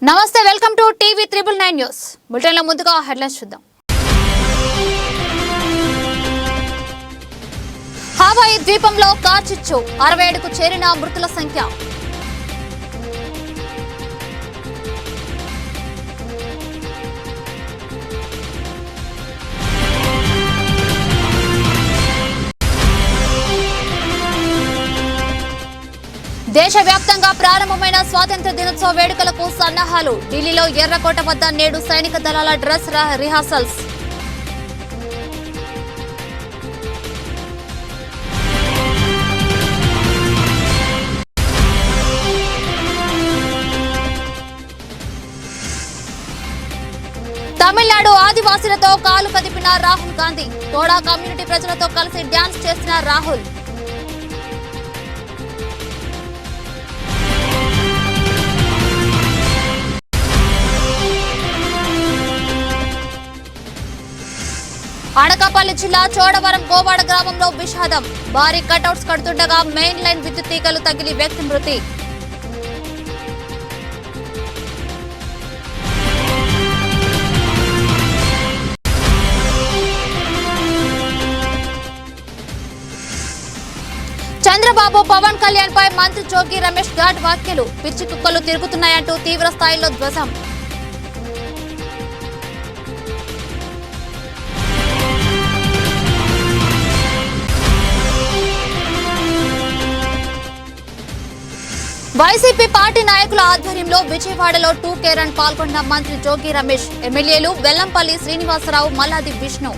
నమస్తే welcome to TV 999 news bulletin లో ముందుగా హెడ్లైన్స్ చూద్దాం. హవాయి ద్వీపంలో కార్చిచ్చు 67కు చేరిన మృతుల సంఖ్య. దేశవ్యాప్తంగా ప్రారంభమైన స్వాతంత్ర్య దినోత్సవ వేడుకలకు సన్నాహాలు. ఢిల్లీలో ఎర్రకోట వద్ద నేడు సైనిక దళాల డ్రెస్ రిహార్సల్స్. తమిళనాడు ఆదివాసీలతో కాలు కదిపిన రాహుల్ గాంధీ. తోడా కమ్యూనిటీ ప్రజలతో కలిసి డ్యాన్స్ చేసిన రాహుల్. అనకాపల్లి జిల్లా చోడవరం గోవాడ గ్రామంలో విషాదం. భారీ కటౌట్స్ కడుతుండగా మెయిన్ లైన్ విద్యుత్ తీగలు తగిలి వ్యక్తి మృతి. చంద్రబాబు పవన్ కళ్యాణ్ పై మంత్రి జోగి రమేష్ ఘాట్ వ్యాఖ్యలు. పిచ్చి కుక్కలు తిరుగుతున్నాయంటూ తీవ్ర స్థాయిలో ధ్వజం. వైసీపీ పార్టీ నాయకుల ఆధ్వర్యంలో విజయవాడలో 2K రన్ పాల్గొన్న మంత్రి జోగి రమేష్. ఎమ్మెల్యేలు వెల్లంపల్లి శ్రీనివాసరావు, మల్లాది విష్ణు.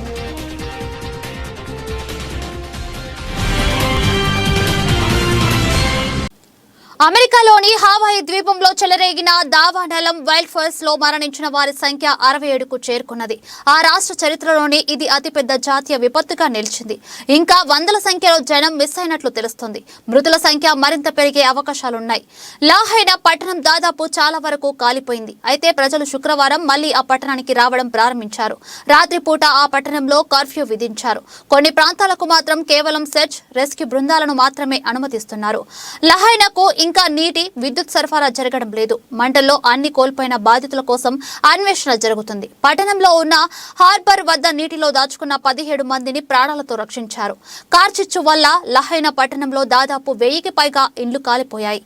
అమెరికాలోని హవాయి ద్వీపంలో చెలరేగిన దావానలం వైల్డ్ ఫైర్స్ లో మరణించిన వారి సంఖ్య 67కు చేరుకున్నది. ఆ రాష్ట్ర చరిత్రలోనే ఇది అతిపెద్ద జాతీయ విపత్తుగా నిలిచింది. ఇంకా వందల సంఖ్యలో జనం మిస్ అయినట్లు తెలుస్తోంది. మృతుల సంఖ్య మరింత పెరిగే అవకాశాలున్నాయి. లాహైనా పట్టణం దాదాపు చాలా వరకు కాలిపోయింది. అయితే ప్రజలు శుక్రవారం మళ్లీ ఆ పట్టణానికి రావడం ప్రారంభించారు. రాత్రిపూట ఆ పట్టణంలో కర్ఫ్యూ విధించారు. కొన్ని ప్రాంతాలకు మాత్రం కేవలం సెర్చ్ రెస్క్యూ బృందాలను మాత్రమే అనుమతిస్తున్నారు. లాహైనాకు ఇంకా నీటి విద్యుత్ సరఫరా జరగడం లేదు. మంటల్లో అన్ని కోల్పోయిన బాధితుల కోసం అన్వేషణ జరుగుతుంది. పట్టణంలో ఉన్న హార్బర్ వద్ద నీటిలో దాచుకున్న 17 మందిని ప్రాణాలతో రక్షించారు. కార్చిచ్చు వల్ల లహైనా పట్టణంలో దాదాపు 1000కి పైగా ఇండ్లు కాలిపోయాయి.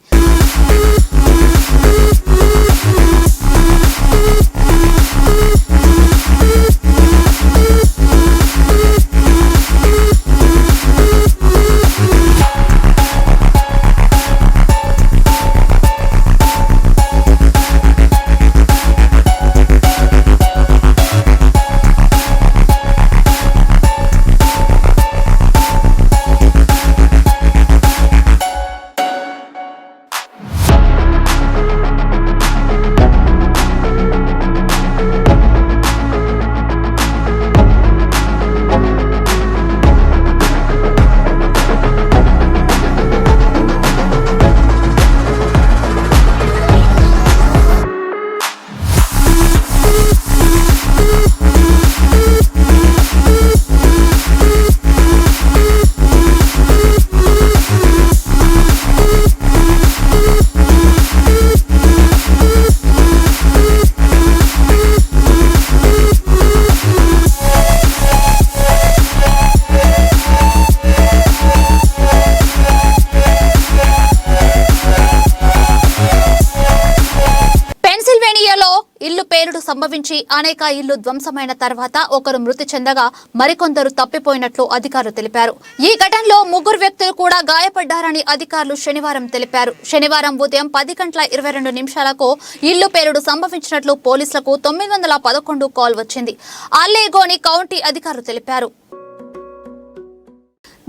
సంభవించి అనేక ఇళ్లు ధ్వంసమైన తర్వాత ఒకరు మృతి చెందగా మరికొందరు తప్పిపోయినట్లు అధికారులు తెలిపారు. ఈ ఘటనలో 3 వ్యక్తులు కూడా గాయపడ్డారని అధికారులు శనివారం తెలిపారు. శనివారం ఉదయం 10:22 ఇల్లు పేలుడు సంభవించినట్లు పోలీసులకు 911 కాల్ వచ్చింది. అల్లేగోని కౌంటీ అధికారులు తెలిపారు.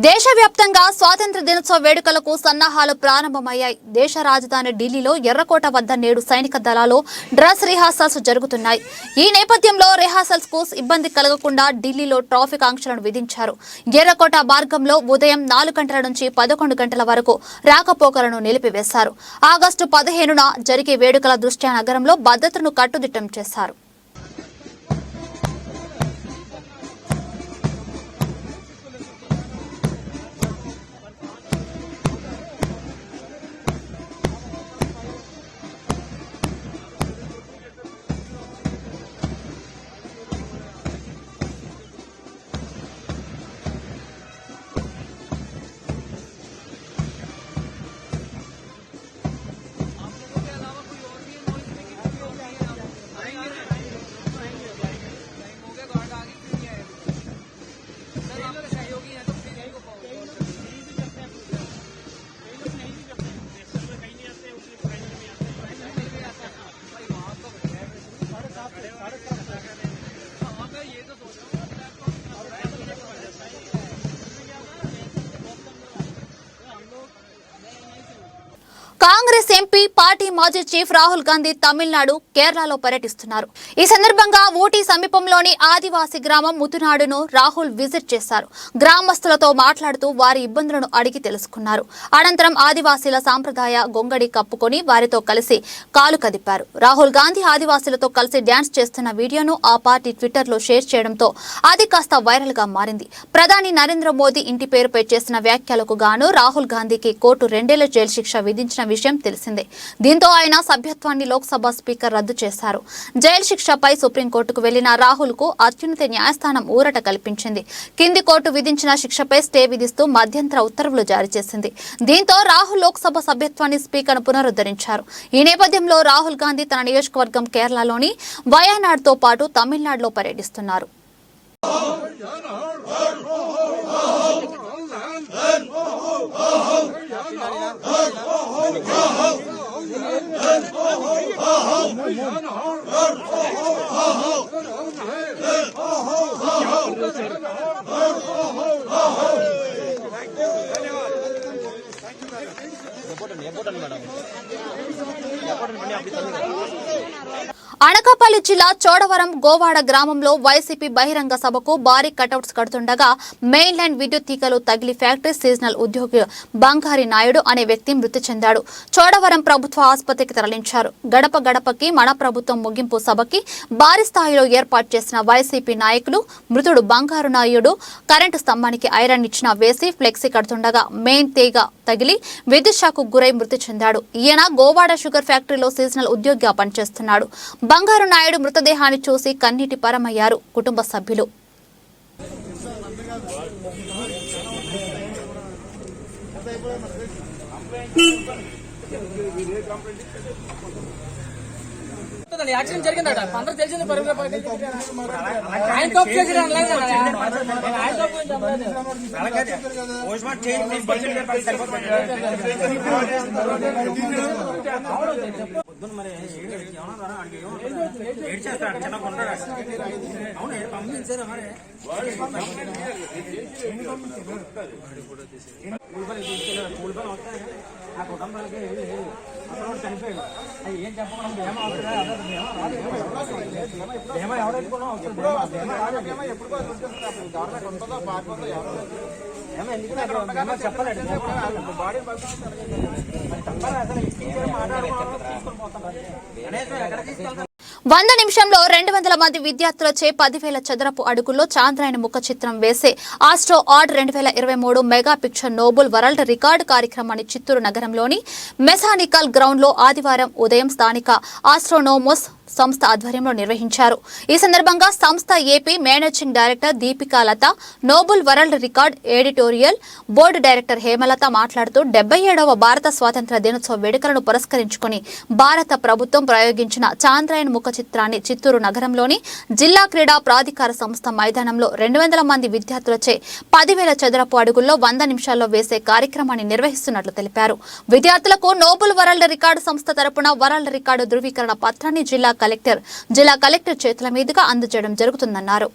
దేశవ్యాప్తంగా స్వాతంత్ర్య దినోత్సవ వేడుకలకు సన్నాహాలు ప్రారంభమయ్యాయి. దేశ రాజధాని ఢిల్లీలో ఎర్రకోట వద్ద నేడు సైనిక దళాలు డ్రెస్ రిహార్సల్స్ జరుగుతున్నాయి. ఈ నేపథ్యంలో రిహార్సల్స్ కు ఇబ్బంది కలగకుండా ఢిల్లీలో ట్రాఫిక్ ఆంక్షలను విధించారు. ఎర్రకోట మార్గంలో ఉదయం 4 గంటల నుంచి 11 గంటల వరకు రాకపోకలను నిలిపివేశారు. ఆగస్టు 15న జరిగే వేడుకల దృష్ట్యా నగరంలో భద్రతను కట్టుదిట్టం చేశారు. కాంగ్రెస్ ఎంపీ పార్టీ మాజీ చీఫ్ రాహుల్ గాంధీ తమిళనాడు, కేరళలో పర్యటిస్తున్నారు. ఈ సందర్భంగా ఊటీ సమీపంలోని ఆదివాసీ గ్రామం ముతునాడును రాహుల్ విజిట్ చేశారు. గ్రామస్తులతో మాట్లాడుతూ వారి ఇబ్బందులను అడిగి తెలుసుకున్నారు. అనంతరం ఆదివాసీల సాంప్రదాయ గొంగడి కప్పుకొని వారితో కలిసి కాలు కదిపారు. రాహుల్ గాంధీ ఆదివాసీలతో కలిసి డ్యాన్స్ చేస్తున్న వీడియోను ఆ పార్టీ ట్విట్టర్లో షేర్ చేయడంతో అది కాస్త వైరల్ గా మారింది. ప్రధాని నరేంద్ర మోదీ ఇంటి పేరుపై చేసిన వ్యాఖ్యలకు గాను రాహుల్ గాంధీకి కోర్టు 2 ఏళ్ల జైలు శిక్ష విధించిన విషయం తెలిసిందే. దీంతో ఆయన సభ్యత్వాన్ని లోక్సభ స్పీకర్ రద్దు చేశారు. జైలు శిక్షపై సుప్రీంకోర్టుకు వెళ్లిన రాహుల్ కు అత్యున్నత న్యాయస్థానం ఊరట కల్పించింది. కింది కోర్టు విధించిన శిక్షపై స్టే విధిస్తూ మధ్యంతర ఉత్తర్వులు జారీ చేసింది. దీంతో రాహుల్ లోక్సభ సభ్యత్వాన్ని స్పీకర్ పునరుద్ధరించారు. ఈ నేపథ్యంలో రాహుల్ గాంధీ తన నియోజకవర్గం కేరళలోని వయనాడ్తో పాటు తమిళనాడులో పర్యటిస్తున్నారు. అనకాపల్లి జిల్లా చోడవరం గోవాడ గ్రామంలో వైసీపీ బహిరంగ సభకు భారీ కటౌట్స్ కడుతుండగా మెయిన్ లైన్ విద్యుత్ తీగలు తగిలి ఫ్యాక్టరీ సీజనల్ ఉద్యోగి బంగారి నాయుడు అనే వ్యక్తి మృతి చెందాడు. చోడవరం ప్రభుత్వ ఆసుపత్రికి తరలించారు. గడప గడపకి మన ప్రభుత్వం ముగింపు సభకి భారీ స్థాయిలో ఏర్పాటు చేసిన వైసీపీ నాయకులు మృతుడు బంగారు నాయుడు కరెంటు స్తంభానికి ఐరన్ ఇచ్చిన వేసి ఫ్లెక్సీ కడుతుండగా మెయిన్ తీగ తగిలి విద్యుత్ షాకు గురై మృతి చెందాడు. ఈయన గోవాడ షుగర్ ఫ్యాక్టరీలో సీజనల్ ఉద్యోగిగా పనిచేస్తున్నాడు. బంగారు నాయుడు మృతదేహాన్ని చూసి కన్నీటి పరమయ్యారు కుటుంబ సభ్యులు. యాక్సిడెంట్ జరిగిందట అందరూ తెలిసింది. ఆ కుటుంబాలకి అసలు చనిపోయాడు. అది ఏం చెప్పకుండా భీమా అవుతుందా భీమా ఎవరైనా ఎందుకు చెప్పలేదు. బాడీ మాట్లాడుకుంటారు. 100 నిమిషంలో 200 మంది విద్యార్థులచే 10,000 చదరపు అడుగుల్లో చాంద్రాయణ ముఖ చిత్రం వేసే astro art 2023 mega picture noble world record కార్యక్రమాన్ని చిత్తూరు నగరంలోని మెసానికల్ గ్రౌండ్ లో ఆదివారం ఉదయం స్థానిక ఆస్ట్రోనోమోస్ సంస్థ ఆధ్వర్యంలో నిర్వహించారు. ఈ సందర్భంగా సంస్థ AP managing director Deepika Latha, Noble World Record editorial board director Hemalatha మాట్లాడుతూ 77వ భారత స్వాతంత్ర్య దినోత్సవ వేడుకలను పురస్కరించుకుని భారత ప్రభుత్వం ప్రయోగించిన చాంద్రాయణ ముఖ చిత్రాన్ని చిత్తూరు నగరంలోని జిల్లా క్రీడా ప్రాధికార సంస్థ మైదానంలో 200 మంది విద్యార్థులచే 10,000 చదరపు అడుగుల్లో 100 నిమిషాల్లో వేసే కార్యక్రమాన్ని నిర్వహిస్తున్నట్లు తెలిపారు. విద్యార్థులకు నోబుల్ వరల్డ్ రికార్డు సంస్థ తరపున వరల్డ్ రికార్డు ధృవీకరణ పత్రాన్ని జిల్లా కలెక్టర్ చేతుల మీదుగా అందజేయడం జరుగుతుందన్నారు.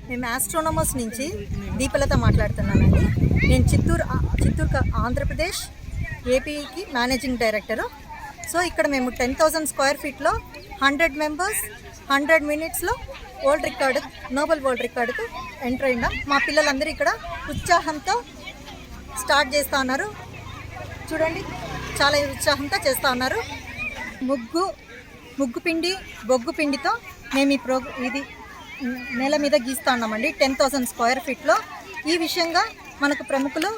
మేము ఆస్ట్రోనమర్స్ నుంచి దీపలత మాట్లాడుతున్నానండి. నేను చిత్తూరు ఆంధ్రప్రదేశ్ ఏపీకి మేనేజింగ్ డైరెక్టరు. సో ఇక్కడ మేము 10,000 స్క్వేర్ ఫీట్లో 100 మెంబర్స్ 100 మినిట్స్లో వరల్డ్ రికార్డు నోబెల్ వరల్డ్ రికార్డుకు ఎంటర్ అయినాం. మా పిల్లలందరూ ఇక్కడ ఉత్సాహంతో స్టార్ట్ చేస్తూ ఉన్నారు. చూడండి, చాలా ఉత్సాహంతో చేస్తూ ఉన్నారు. ముగ్గు పిండి బొగ్గు పిండితో మేము ఇది నేల మీద గీస్తూ ఉన్నామండి 10,000 స్క్వేర్ ఫీట్లో. ఈ విషయంగా మనకు ప్రముఖులు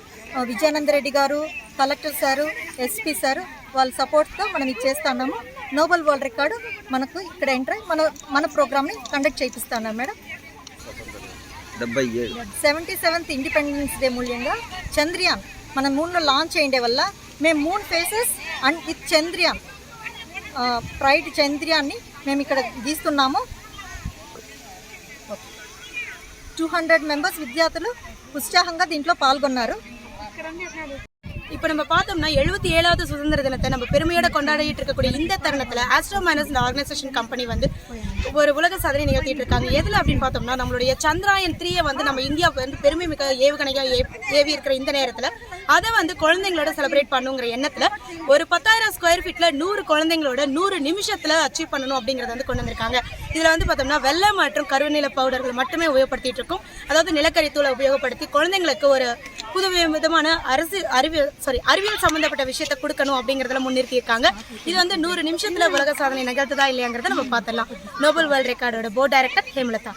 విజయానందరెడ్డి గారు, కలెక్టర్ సారు, ఎస్పీ సారు వాళ్ళ సపోర్ట్తో మనం ఇది చేస్తున్నాము. నోబెల్ వరల్డ్ రికార్డు మనకు ఇక్కడ ఎంటర్ అయ్యి మన ప్రోగ్రామ్ని కండక్ట్ చేయిస్తున్నాం మేడం. 77th ఇండిపెండెన్స్ డే మూల్యంగా చంద్రయాన్ మన మూన్లో లాంచ్ అయ్యే వల్ల మేము moon faces and with Chandrayaan pride చంద్రయాన్ని మేము ఇక్కడ గీస్తున్నాము. 200 మెంబర్స్ విద్యార్థులు ఉత్సాహంగా దీంట్లో పాల్గొన్నారు. இப்போ நம்ம பார்த்தோம்னா 77வது சுதந்திர தினத்தை நம்ம பெருமையோட கொண்டாடிட்டு இருக்கக்கூடிய இந்த தருணத்தில் ஆஸ்ட்ரோ மைனஸ் இந்த ஆர்கனைசேஷன் கம்பெனி வந்து ஒரு உலக சாதனை நிகழ்த்திட்டு இருக்காங்க. எதில் அப்படின்னு பார்த்தோம்னா நம்மளுடைய சந்திராயன் 3 வந்து நம்ம இந்தியா வந்து பெருமை மிக்க ஏவுகணையாக ஏவி இருக்கிற இந்த நேரத்தில் அதை வந்து குழந்தைங்களோட செலிப்ரேட் பண்ணுங்கிற எண்ணத்தில் ஒரு 10,000 ஸ்கொயர் ஃபீட்டில் 100 குழந்தைங்களோட 100 நிமிஷத்தில் அச்சீவ் பண்ணணும் அப்படிங்கிறத வந்து கொண்டு வந்திருக்காங்க. இதில் வந்து பார்த்தோம்னா வெள்ளம் மற்றும் கருவேல பவுடர்கள் மட்டுமே உபயோகப்படுத்திட்டு இருக்கோம். அதாவது நிலக்கரி தூளை உபயோகப்படுத்தி குழந்தைங்களுக்கு ஒரு புது விதமான அறிவியல் சம்பந்தப்பட்ட விஷயத்தை கொடுக்கணும் அப்படிங்கறதுல முன்னிறுத்தியிருக்காங்க. இது வந்து 100 நிமிஷத்துல உலக சாதனை நிகழ்த்ததா இல்லையாங்கிறத நம்ம பார்த்தலாம். நோபல் வேர்ல்ட் ரெக்கார்டோட போர்ட் டைரக்டர் హేమలత.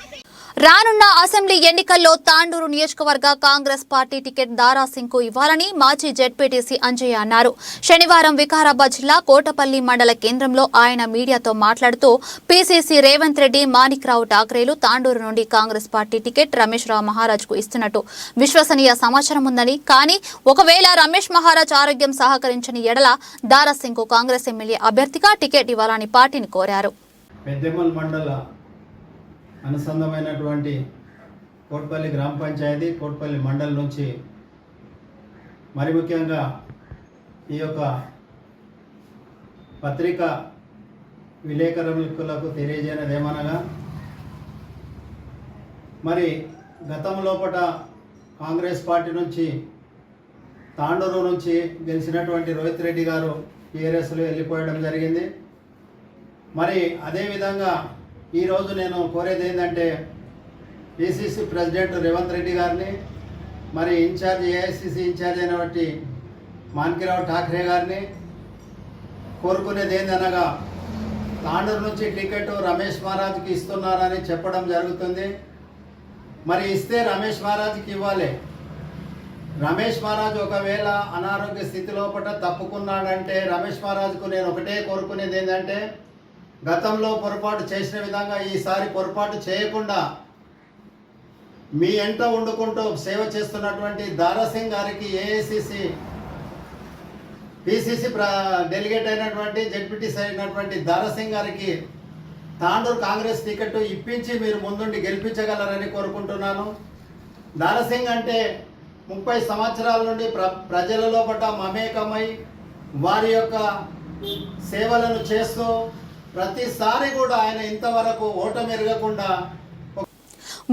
రానున్న అసెంబ్లీ ఎన్నికల్లో తాండూరు నియోజకవర్గ కాంగ్రెస్ పార్టీ టికెట్ దారాసింగ్ కు ఇవ్వాలని మాజీ జెడ్పీటీసీ అంజయ్య అన్నారు. శనివారం వికారాబాద్ జిల్లా కోటపల్లి మండల కేంద్రంలో ఆయన మీడియాతో మాట్లాడుతూ పీసీసీ రేవంత్ రెడ్డి, మాణిక్రావు ఠాక్రేలు తాండూరు నుండి కాంగ్రెస్ పార్టీ టికెట్ రమేష్ రావు మహారాజ్ కు ఇస్తున్నట్టు విశ్వసనీయ సమాచారం ఉందని, కానీ ఒకవేళ రమేష్ మహారాజ్ ఆరోగ్యం సహకరించని ఎడల దారాసింగ్ కు కాంగ్రెస్ ఎమ్మెల్యే అభ్యర్థిగా టికెట్ ఇవ్వాలని పార్టీని కోరారు. అనుసంధమైనటువంటి కోట్పల్లి గ్రామ పంచాయతీ, కోట్పల్లి మండల్ నుంచి మరి ముఖ్యంగా ఈ యొక్క పత్రిక విలేకరులకు తెలియజేయనది ఏమనగా, మరి గతంలోపట కాంగ్రెస్ పార్టీ నుంచి తాండూరు నుంచి గెలిచినటువంటి రోహిత్ రెడ్డి గారు టీఆర్ఎస్లో వెళ్ళిపోయడం జరిగింది. మరి అదేవిధంగా ఈరోజు నేను కోరేది ఏంటంటే పిసిసి ప్రెసిడెంట్ రేవంత్ రెడ్డి గారిని, మరి ఇన్ఛార్జ్ ఏఐసిసి ఇన్ఛార్జ్ అయినటువంటి మాణిక్రావు ఠాక్రే గారిని కోరుకునేది ఏందనగా, తాండూరు నుంచి టికెట్ రమేష్ మహారాజ్కి ఇస్తున్నారని చెప్పడం జరుగుతుంది. మరి ఇస్తే రమేష్ మహారాజ్కి ఇవ్వాలి. రమేష్ మహారాజ్ ఒకవేళ అనారోగ్య స్థితిలోపట తప్పుకున్నాడంటే రమేష్ మహారాజ్కు నేను ఒకటే కోరుకునేది ఏంటంటే, గతంలో పొరపాటు చేసిన విధంగా ఈసారి పొరపాటు చేయకుండా మీ ఎంట వండుకుంటూ సేవ చేస్తున్నటువంటి దారాసింగ్ గారికి ఏఐసిసి పిసిసి డెలిగేట్ అయినటువంటి జెడ్పీటీసీ అయినటువంటి దారాసింగ్ గారికి తాండూరు కాంగ్రెస్ టికెట్ ఇప్పించి మీరు ముందుండి గెలిపించగలరని కోరుకుంటున్నాను. దారాసింగ్ అంటే 30 సంవత్సరాల నుండి ప్రజలలో పట్ల మమేకమై వారి యొక్క సేవలను చేస్తూ ప్రతిసారి కూడా ఆయన ఇంతవరకు ఓటమెరగకుండా.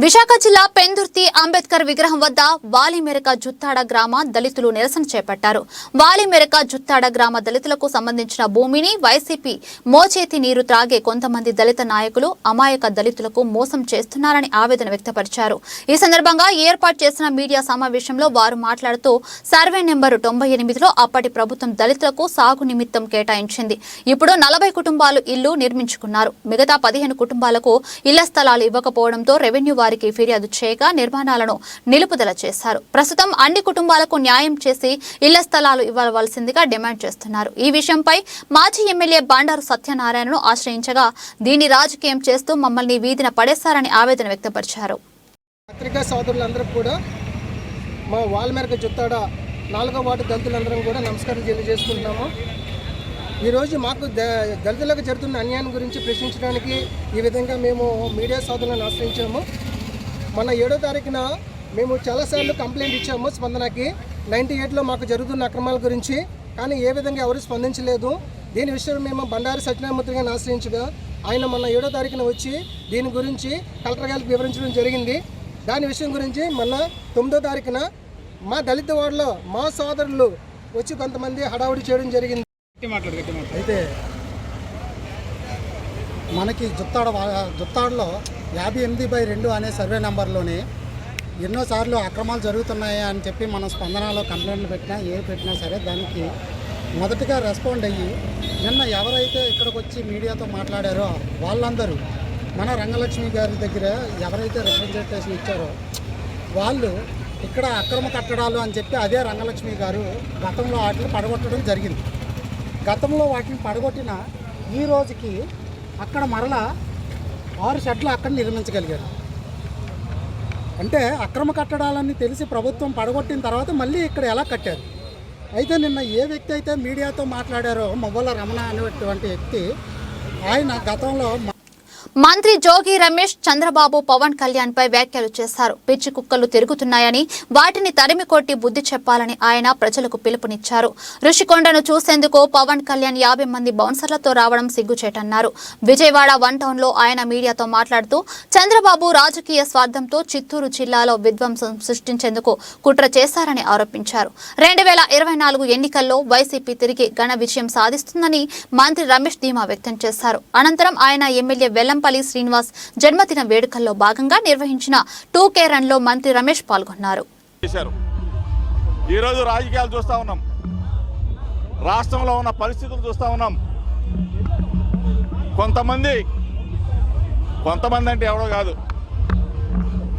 విశాఖ జిల్లా పెందుర్తి అంబేద్కర్ విగ్రహం వద్ద వాలిమెరక జుత్తాడ గ్రామ దళితులు నిరసన చేపట్టారు. వాలిమెరక జుత్తాడ గ్రామ దళితులకు సంబంధించిన భూమిని వైసీపీ మోచేతి నీరు త్రాగే కొంతమంది దళిత నాయకులు అమాయక దళితులకు మోసం చేస్తున్నారని ఆవేదన వ్యక్తపరిచారు. ఈ సందర్భంగా ఏర్పాటు చేసిన మీడియా సమావేశంలో వారు మాట్లాడుతూ సర్వే నెంబరు 98లో అప్పటి ప్రభుత్వం దళితులకు సాగు నిమిత్తం కేటాయించింది. ఇప్పుడు 40 కుటుంబాలు ఇల్లు నిర్మించుకున్నారు. మిగతా 15 కుటుంబాలకు ఇళ్ల స్థలాలు ఇవ్వకపోవడంతో రెవెన్యూ వారికి ఫిర్యాదు చేయగా నిర్మాణాలను నిలుపుదల చేశారు. ప్రస్తుతం అన్ని కుటుంబాలకు న్యాయం చేసి ఇళ్ల స్థలాలు ఇవ్వవలసిందిగా డిమాండ్ చేస్తున్నారు. ఈ విషయంపై మాజీ ఎమ్మెల్యే బండారు సత్యనారాయణను ఆశ్రయించగా దీన్ని రాజకీయం చేస్తూ మమ్మల్ని వీధిన పడేశారని ఆవేదన వ్యక్తపరిచారు. పత్రికా సోదరులందరూ కూడా మా వాల్మెరక జుత్తాడ 4వ వార్డు దళితులందరం కూడా నమస్కారం తెలియజేసుకుంటున్నాము. ఈరోజు మాకు దళితులకు జరుగుతున్న అన్యాయం గురించి ప్రశ్నించడానికి ఈ విధంగా మేము మీడియా సోదరులను ఆశ్రయించాము. మన 7వ తారీఖున మేము చాలాసార్లు కంప్లైంట్ ఇచ్చాము స్పందనకి. 98లో మాకు జరుగుతున్న అక్రమాల గురించి, కానీ ఏ విధంగా ఎవరు స్పందించలేదు. దీని విషయంలో మేము బండారు సత్యనారాయణ గారిని ఆశ్రయించగా ఆయన మొన్న 7వ తారీఖున వచ్చి దీని గురించి కలెక్టర్ గారికి వివరించడం జరిగింది. దాని విషయం గురించి మొన్న 9వ తారీఖున మా దళిత వార్డులో మా సోదరులు వచ్చి కొంతమంది హడావుడి చేయడం జరిగింది. అయితే మనకి జుత్తాడలో 58/2 అనే సర్వే నెంబర్లోనే ఎన్నోసార్లు అక్రమాలు జరుగుతున్నాయి అని చెప్పి మనం స్పందనలో కంప్లైంట్లు పెట్టినా సరే దానికి మొదటిగా రెస్పాండ్ అయ్యి నిన్న ఎవరైతే ఇక్కడికి వచ్చి మీడియాతో మాట్లాడారో వాళ్ళందరూ మన రంగలక్ష్మి గారి దగ్గర ఎవరైతే రిప్రజెంటేషన్ ఇచ్చారో వాళ్ళు ఇక్కడ అక్రమ కట్టడాలు అని చెప్పి అదే రంగలక్ష్మి గారు గతంలో వాటిని పడగొట్టడం జరిగింది. గతంలో వాటిని పడగొట్టిన ఈ రోజుకి అక్కడ మరలా 6 షెడ్లు అక్కడ నిర్మించగలిగారు. అంటే అక్రమ కట్టడాలని తెలిసి ప్రభుత్వం పడగొట్టిన తర్వాత మళ్ళీ ఇక్కడ ఎలా కట్టారు. అయితే నిన్న ఏ వ్యక్తి అయితే మీడియాతో మాట్లాడారో మొవ్వల రమణ అనేటువంటి వ్యక్తి, ఆయన గతంలో మంత్రి జోగి రమేష్ చంద్రబాబు పవన్ కళ్యాణ్ పై వ్యాఖ్యలు చేశారు. పిచ్చి కుక్కలు తిరుగుతున్నాయని వాటిని తరిమి కొట్టి బుద్ధి చెప్పాలని ఆయన ప్రజలకు పిలుపునిచ్చారు. ఋషికొండను చూసేందుకు పవన్ కళ్యాణ్ 50 మంది బౌన్సర్లతో రావడం సిగ్గుచేటన్నారు. విజయవాడ 1 టౌన్లో ఆయన మీడియాతో మాట్లాడుతూ చంద్రబాబు రాజకీయ స్వార్థంతో చిత్తూరు జిల్లాలో విధ్వంసం సృష్టించేందుకు కుట్ర చేశారని ఆరోపించారు. 2024 ఎన్నికల్లో వైసీపీ తిరిగి ఘన విజయం సాధిస్తుందని మంత్రి రమేష్ ధీమా వ్యక్తం చేశారు. అనంతరం ఆయన ఎమ్మెల్యే వెల్లంపల్లి శ్రీనివాస్ జన్మదిన వేడుకల్లో భాగంగా నిర్వహించిన 2K రన్లో మంత్రి రమేష్ పాల్గొన్నారు. ఈరోజు రాజకీయాలు చూస్తా ఉన్నాం, రాష్ట్రంలో ఉన్న పరిస్థితులు చూస్తా ఉన్నాం. కొంతమంది అంటే ఎవడో కాదు,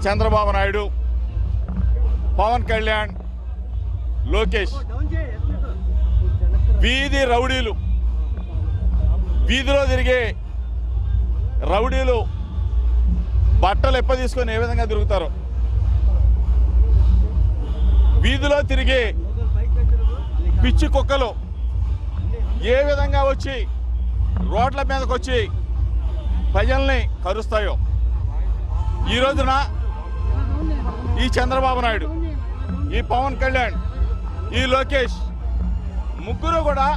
చంద్రబాబు నాయుడు, పవన్ కళ్యాణ్, లోకేష్ వీధి రౌడీలు, వీధిలో తిరిగే రౌడీలు బట్టలు ఎప్ప తీసుకొని ఏ విధంగా తిరుగుతారో, వీధిలో తిరిగే పిచ్చి కుక్కలు ఏ విధంగా వచ్చి రోడ్ల మీదకి వచ్చి ప్రజల్ని కరుస్తాయో, ఈ రోజున ఈ చంద్రబాబు నాయుడు, ఈ పవన్ కళ్యాణ్, ఈ లోకేష్ ముగ్గురు కూడా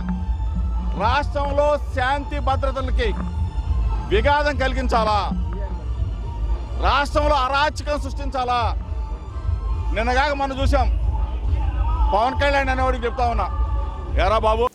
రాష్ట్రంలో శాంతి భద్రతలకి విఘాతం కలిగించాలా, రాష్ట్రంలో అరాచకం సృష్టించాలా. నిన్నగాక మనం చూసాం, పవన్ కళ్యాణ్ అనేవాడికి చెప్తా ఉన్నా, ఎరా బాబు.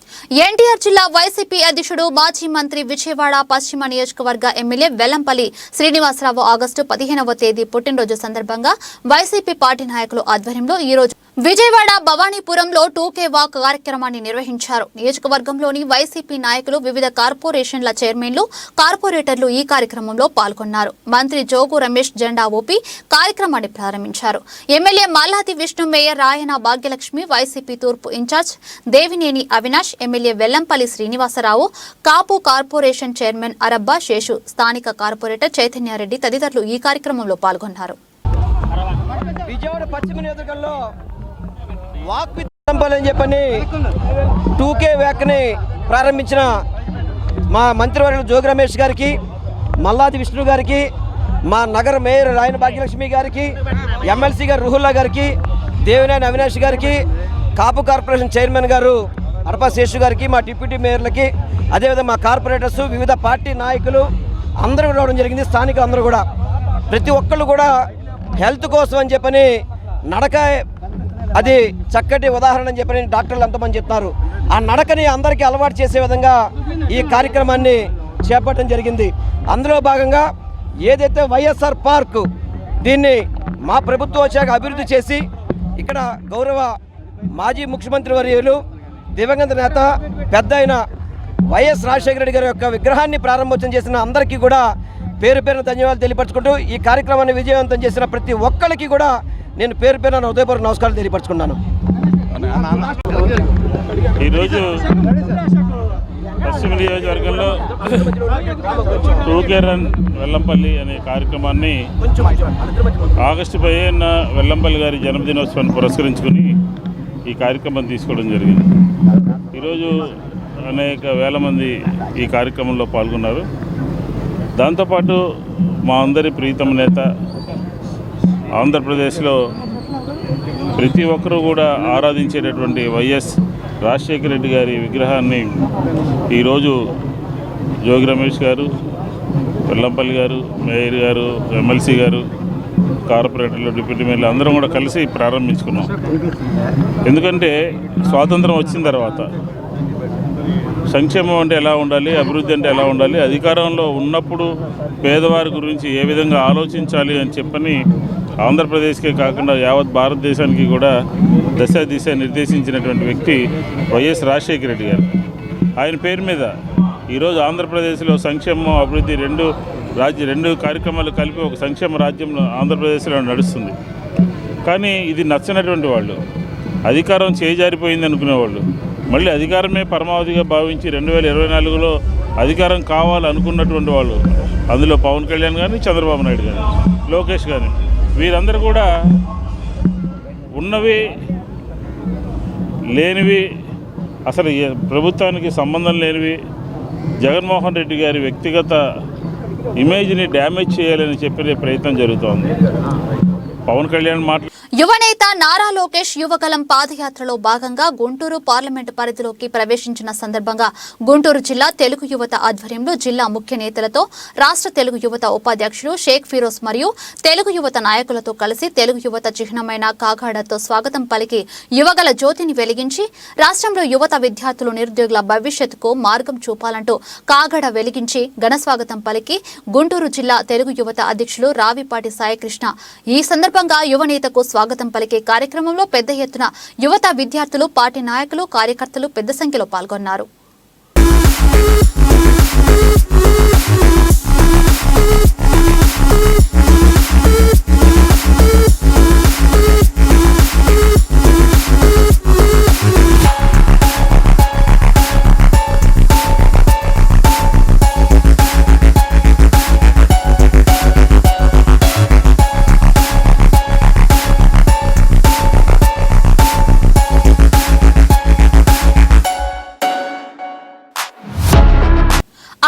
ఎన్టీఆర్ జిల్లా వైసీపీ అధ్యక్షుడు మాజీ మంత్రి విజయవాడ పశ్చిమ నియోజకవర్గ ఎమ్మెల్యే వెల్లంపల్లి శ్రీనివాసరావు ఆగస్టు 15వ తేదీ పుట్టినరోజు సందర్భంగా వైసీపీ పార్టీ నాయకులు ఆధ్వర్యంలో ఈ రోజు విజయవాడ భవానీపురంలో 2K వాక్ కార్యక్రమాన్ని నిర్వహించారు. నియోజకవర్గంలోని వైసీపీ నాయకులు, వివిధ కార్పొరేషన్ల చైర్మన్లు, కార్పొరేటర్లు ఈ కార్యక్రమంలో పాల్గొన్నారు. మంత్రి జోగు రమేష్ జెండా ఊపి కార్యక్రమాన్ని ప్రారంభించారు. MLA Malladi Vishnu, mayor Rayana Bhagyalakshmi, YCP తూర్పు in charge Devineni Avinash, MLA Vellampalli Srinivasa Rao, Kapu corporation chairman Arabba Seshu, స్థానిక కార్పొరేటర్ చైతన్యారెడ్డి తదితరులు ఈ కార్యక్రమంలో పాల్గొన్నారు. విజయవాడ పశ్చిమ నియోజకవర్గంలో వాక్ విత్ వెల్లంపల్లి అని చెప్పని 2K వ్యాక్ని ప్రారంభించిన మా మంత్రివర్యులు జోగి రమేష్ గారికి, మల్లాది విష్ణు గారికి, మా నగర మేయర్ రాయన భాగ్యలక్ష్మి గారికి, ఎమ్మెల్సీ గారు రుహుల్లా గారికి, దేవినేని అవినాష్ గారికి, కాపు కార్పొరేషన్ చైర్మన్ గారు అరపా శేషు గారికి, మా డిప్యూటీ మేయర్లకి, అదేవిధంగా మా కార్పొరేటర్స్, వివిధ పార్టీ నాయకులు అందరూ రావడం జరిగింది. స్థానికులు అందరూ కూడా, ప్రతి ఒక్కళ్ళు కూడా హెల్త్ కోసం అని చెప్పని నడక అది చక్కటి ఉదాహరణ అని చెప్పని డాక్టర్లు ఎంతమంది చెప్తున్నారు. ఆ నడకని అందరికీ అలవాటు చేసే విధంగా ఈ కార్యక్రమాన్ని చేపట్టడం జరిగింది. అందులో భాగంగా ఏదైతే వైఎస్ఆర్ పార్క్ దీన్ని మా ప్రభుత్వం వచ్చాక అభివృద్ధి చేసి ఇక్కడ గౌరవ మాజీ ముఖ్యమంత్రి వర్యులు, దివంగత నేత, పెద్ద అయిన వైఎస్ రాజశేఖర రెడ్డి గారి యొక్క విగ్రహాన్ని ప్రారంభోత్సవం చేసిన అందరికీ కూడా పేరు పేరున ధన్యవాదాలు తెలియపరచుకుంటూ, ఈ కార్యక్రమాన్ని విజయవంతం చేసిన ప్రతి ఒక్కరికి కూడా నేను పేరు పేరున హృదయపూర్వక నమస్కారాలు తెలియపరచుకున్నాను. ఈరోజు పశ్చిమ నియోజకవర్గంలో 2K రన్ వెల్లంపల్లి అనే కార్యక్రమాన్ని ఆగస్టు 15న వెల్లంపల్లి గారి జన్మదినోత్సవాన్ని పురస్కరించుకుని ఈ కార్యక్రమం తీసుకోవడం జరిగింది. ఈరోజు అనేక వేల మంది ఈ కార్యక్రమంలో పాల్గొన్నారు. దాంతోపాటు మా అందరి ప్రీతమ నేత, ఆంధ్రప్రదేశ్లో ప్రతి ఒక్కరూ కూడా ఆరాధించేటటువంటి వైఎస్ రాజశేఖర రెడ్డి గారి విగ్రహాన్ని ఈరోజు జోగి రమేష్ గారు, వెల్లంపల్లి గారు, మేయర్ గారు, ఎమ్మెల్సీ గారు, కార్పొరేటర్లు, డిప్యూటీ మేయర్లు అందరం కూడా కలిసి ప్రారంభించుకున్నాం. ఎందుకంటే స్వాతంత్రం వచ్చిన తర్వాత సంక్షేమం అంటే ఎలా ఉండాలి, అభివృద్ధి అంటే ఎలా ఉండాలి, అధికారంలో ఉన్నప్పుడు పేదవారి గురించి ఏ విధంగా ఆలోచించాలి అని చెప్పని ఆంధ్రప్రదేశ్కే కాకుండా యావత్ భారతదేశానికి కూడా దిశ నిర్దేశించినటువంటి వ్యక్తి వైఎస్ రాజశేఖర రెడ్డి గారు. ఆయన పేరు మీద ఈరోజు ఆంధ్రప్రదేశ్లో సంక్షేమం, అభివృద్ధి రెండు కార్యక్రమాలు కలిపి ఒక సంక్షేమ రాజ్యంలో ఆంధ్రప్రదేశ్లో నడుస్తుంది. కానీ ఇది నచ్చనటువంటి వాళ్ళు, అధికారం చేజారిపోయింది అనుకునేవాళ్ళు, మళ్ళీ అధికారమే పరమావధిగా భావించి 2024లో అధికారం కావాలనుకున్నటువంటి వాళ్ళు, అందులో పవన్ కళ్యాణ్ కానీ, చంద్రబాబు నాయుడు కానీ, లోకేష్ కానీ, వీరందరూ కూడా ఉన్నవి లేనివి, అసలు ప్రభుత్వానికి సంబంధం లేనివి, జగన్మోహన్ రెడ్డి గారి వ్యక్తిగత ఇమేజ్ని డ్యామేజ్ చేయాలని చెప్పే ప్రయత్నం జరుగుతోంది. పవన్ కళ్యాణ్ యువనేత నారా లోకేష్ యువగలం పాదయాత్రలో భాగంగా గుంటూరు పార్లమెంటు పరిధిలోకి ప్రవేశించిన సందర్భంగా గుంటూరు జిల్లా తెలుగు యువత ఆధ్వర్యంలో జిల్లా ముఖ్య నేతలతో రాష్ట్ర తెలుగు యువత ఉపాధ్యక్షుడు షేక్ ఫిరోజ్ మరియు తెలుగు యువత నాయకులతో కలిసి తెలుగు యువత చిహ్నమైన కాగాడతో స్వాగతం పలికి యువగల జ్యోతిని వెలిగించి రాష్ట్రంలో యువత విద్యార్థులు నిరుద్యోగుల భవిష్యత్తుకు మార్గం చూపాలంటూ కాగడ వెలిగించి ఘనస్వాగతం పలికి గుంటూరు జిల్లా తెలుగు యువత అధ్యక్షులు రావిపాటి సాయికృష్ణ ఈ సందర్భంగా యువనేతకు స్వాగతం పలికే కార్యక్రమంలో పెద్ద ఎత్తున యువత విద్యార్థులు పార్టీ నాయకులు కార్యకర్తలు పెద్ద సంఖ్యలో పాల్గొన్నారు.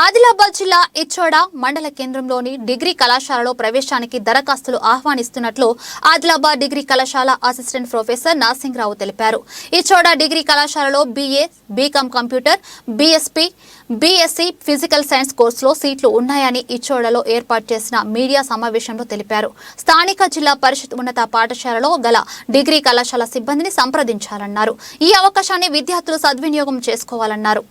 ఆదిలాబాద్ జిల్లా ఇచ్చోడ మండల కేంద్రంలోని డిగ్రీ కళాశాలలో ప్రవేశానికి దరఖాస్తులు ఆహ్వానిస్తున్నట్లు ఆదిలాబాద్ డిగ్రీ కళాశాల అసిస్టెంట్ ప్రొఫెసర్ నాసింగ్రావు తెలిపారు. ఇచ్చోడ డిగ్రీ కళాశాలలో BA, BCom computer, BSc physical science కోర్సులో సీట్లు ఉన్నాయని ఇచ్చోడలో ఏర్పాటు చేసిన మీడియా సమావేశంలో తెలిపారు. స్థానిక జిల్లా పరిషత్ ఉన్నత పాఠశాలలో గల డిగ్రీ కళాశాల సిబ్బందిని సంప్రదించాలన్నారు. ఈ అవకాశాన్ని విద్యార్థులు సద్వినియోగం చేసుకోవాలన్నారు.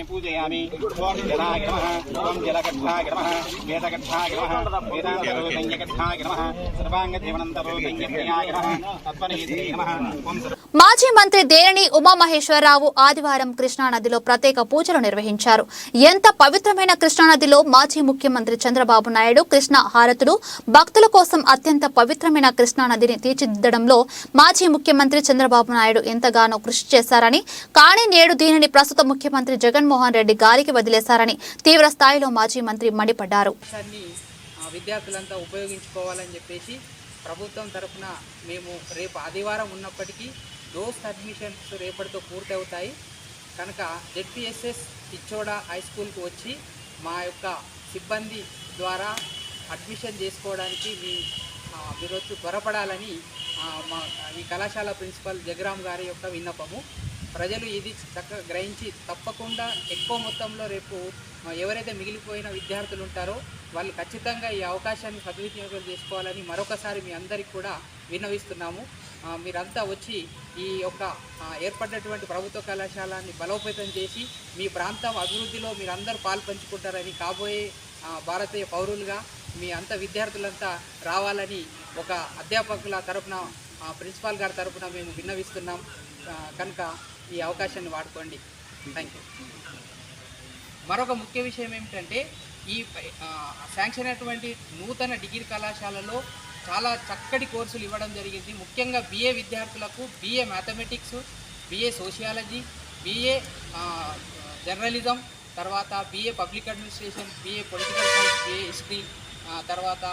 పూజయామి ఓం జలాయ నమః ఓం జలకట్టాయ నమః వేదకట్టాయ నమః వేదాంతరోగంయకట్టాయ నమః సర్వాంగదేవనంతరోగంయప్రియాయ నమః తత్వనేత్రే నమః ఓం. మాజీ మంత్రి దేరణి ఉమామహేశ్వరరావు ఆదివారం కృష్ణానదిలో ప్రత్యేక పూజలు నిర్వహించారు. ఎంత పవిత్రమైన కృష్ణానదిలో మాజీ ముఖ్యమంత్రి చంద్రబాబు నాయుడు కృష్ణ హారతులు భక్తుల కోసం అత్యంత పవిత్రమైన కృష్ణానదిని తీర్చిదిద్దడంలో మాజీ ముఖ్యమంత్రి చంద్రబాబు నాయుడు ఎంతగానో కృషి చేశారని, కానీ నేడు దీనిని ప్రస్తుత ముఖ్యమంత్రి జగన్మోహన్ రెడ్డి గాలికి వదిలేశారని తీవ్ర స్థాయిలో మాజీ మంత్రి మండిపడ్డారు. విద్యార్థులంతా ఉపయోగించుకోవాలని చెప్పేసి ప్రభుత్వం తరఫున మేము రేపు ఆదివారం ఉన్నప్పటికీ డోస్ అడ్మిషన్స్ రేపటితో పూర్తి అవుతాయి కనుక ZPSS ఇచ్చోడ హై స్కూల్కి వచ్చి మా యొక్క సిబ్బంది ద్వారా అడ్మిషన్ చేసుకోవడానికి మీరు వచ్చి త్వరపడాలని మా ఈ కళాశాల ప్రిన్సిపల్ జగరామ్ గారి యొక్క విన్నపము. ప్రజలు ఇది చక్కగా గ్రహించి తప్పకుండా ఎక్కువ మొత్తంలో రేపు ఎవరైతే మిగిలిపోయిన విద్యార్థులు ఉంటారో వాళ్ళు ఖచ్చితంగా ఈ అవకాశాన్ని సద్వినియోగం చేసుకోవాలని మరొకసారి మీ అందరికీ కూడా విన్నవిస్తున్నాము. మీరంతా వచ్చి ఈ యొక్క ఏర్పడినటువంటి ప్రభుత్వ కళాశాలని బలోపేతం చేసి మీ ప్రాంతం అభివృద్ధిలో మీరందరూ పాల్పంచుకుంటారని, కాబోయే భారతీయ పౌరులుగా మీ అంత విద్యార్థులంతా రావాలని ఒక అధ్యాపకుల తరపున ప్రిన్సిపాల్ గారి తరపున మేము విన్నవిస్తున్నాం కనుక ఈ అవకాశాన్ని వాడుకోండి. Thank you. మరొక ముఖ్య విషయం ఏమిటంటే ఈ శాంక్షన్ అయినటువంటి నూతన డిగ్రీ కళాశాలలో చాలా చక్కటి కోర్సులు ఇవ్వడం జరిగింది. ముఖ్యంగా BA విద్యార్థులకు BA mathematics, BA sociology, BA journalism, తర్వాత BA public administration, BA political science, BA history, తర్వాత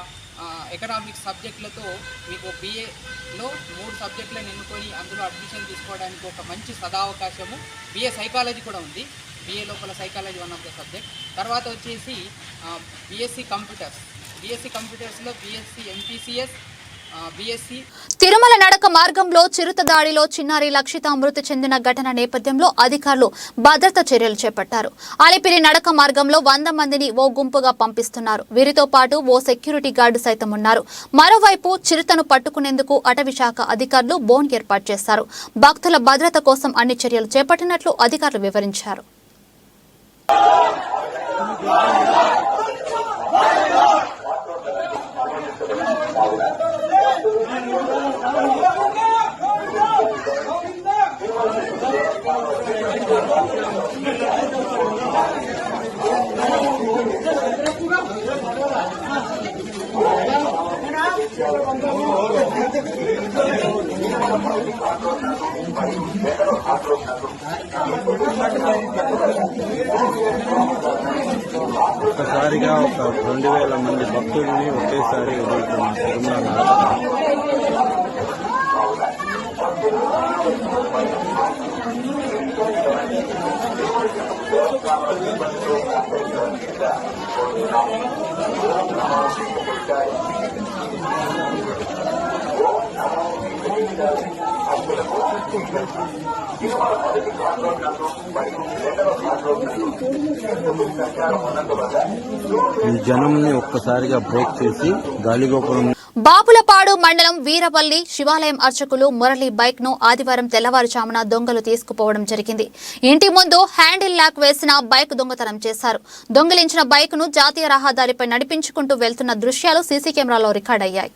ఎకనామిక్స్ సబ్జెక్టులతో మీకు BAలో 3 సబ్జెక్టులను ఎన్నుకొని అందులో అడ్మిషన్ తీసుకోవడానికి ఒక మంచి సదావకాశము. BA సైకాలజీ కూడా ఉంది. BA లోపల psychology one of the subject. తర్వాత వచ్చేసి BSc computers. BSc కంప్యూటర్స్లో BSc MPCS, BSc. Tirumala నడక మార్గంలో చిరుత దాడిలో చిన్నారి లక్షిత మృతి చెందిన ఘటన నేపథ్యంలో అధికారులు భద్రతా చర్యలు చేపట్టారు. అలిపిరి నడక మార్గంలో 100 మందిని ఓ గుంపుగా పంపిస్తున్నారు. వీరితో పాటు ఓ సెక్యూరిటీ గార్డు సైతం ఉన్నారు. మరోవైపు చిరుతను పట్టుకునేందుకు అటవీ శాఖ అధికారులు బోన్ ఏర్పాటు చేశారు. భక్తుల భద్రత కోసం అన్ని చర్యలు చేపట్టినట్లు అధికారులు వివరించారు. ఒక్కసారిగా ఒక 2000 మంది భక్తుల్ని ఒకేసారి వదులుతున్నారు తిరుమల. ఈ జనంని ఒక్కసారిగా బ్రేక్ చేసి గాలిగోపురం. బాపులపాడు మండలం వీరపల్లి శివాలయం అర్చకులు మురళి బైక్ ను ఆదివారం తెల్లవారుజామున దొంగలు తీసుకుపోవడం జరిగింది. ఇంటి ముందు హ్యాండిల్ లాక్ వేసిన బైక్ దొంగతనం చేశారు. దొంగిలించిన బైక్ ను జాతీయ రహదారిపై నడిపించుకుంటూ వెళ్తున్న దృశ్యాలు సీసీ కెమెరాలో రికార్డ్ అయ్యాయి.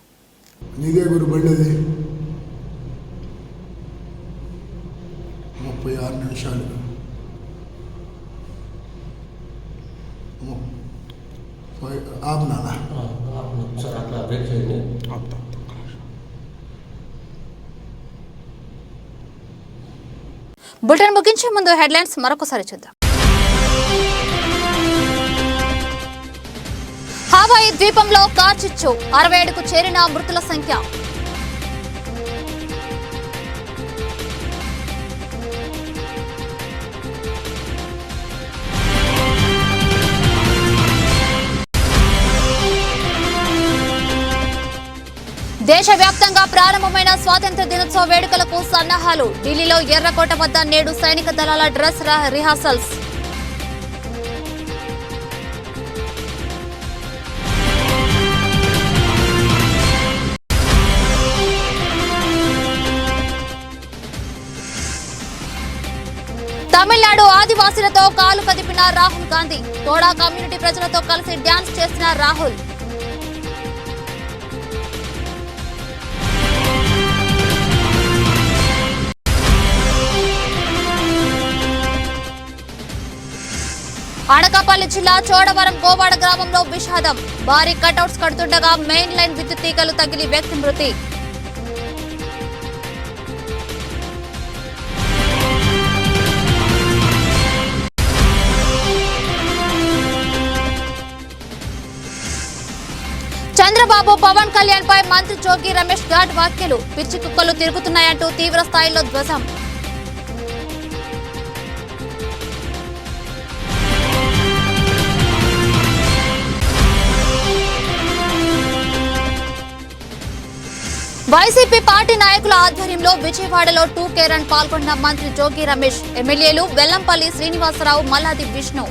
బులెటిన్ ముగించే ముందు హెడ్లైన్స్ మరొకసారి చూద్దాం. హవాయి ద్వీపంలో కార్చిచ్చు 67కు చేరిన మృతుల సంఖ్య. దేశవ్యాప్తంగా ప్రారంభమైన స్వాతంత్ర్య దినోత్సవ వేడుకలకు సన్నాహాలు. ఢిల్లీలో ఎర్రకోట వద్ద నేడు సైనిక దళాల డ్రెస్ రిహార్సల్స్. తమిళనాడు ఆదివాసీలతో కాలు కదిపిన రాహుల్ గాంధీ. తోడా కమ్యూనిటీ ప్రజలతో కలిసి డ్యాన్స్ చేసిన రాహుల్. అనకాపల్లి జిల్లా చోడవరం గోవాడ గ్రామంలో విషాదం. భారీ కటౌట్స్ కడుతుండగా మెయిన్ లైన్ విద్యుత్ తీగలు తగిలి వ్యక్తి మృతి. చంద్రబాబు పవన్ కళ్యాణ్ పై మంత్రి జోగి రమేష్ ఘాట్ వ్యాఖ్యలు. పిచ్చి కుక్కలు తిరుగుతున్నాయంటూ తీవ్ర స్థాయిలో ధ్వజం. వైసీపీ పార్టీ నాయకుల ఆధ్వర్యంలో విజయవాడలో 2K రన్ పాల్గొన్న మంత్రి జోగి రమేష్. ఎమ్మెల్యేలు వెల్లంపల్లి శ్రీనివాసరావు, మల్లాది విష్ణు.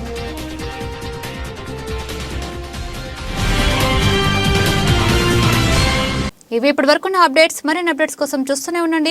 ఇవి ఇప్పటి వరకున్న అప్డేట్స్. మరిన్ని అప్డేట్స్ కోసం చూస్తూనే ఉండండి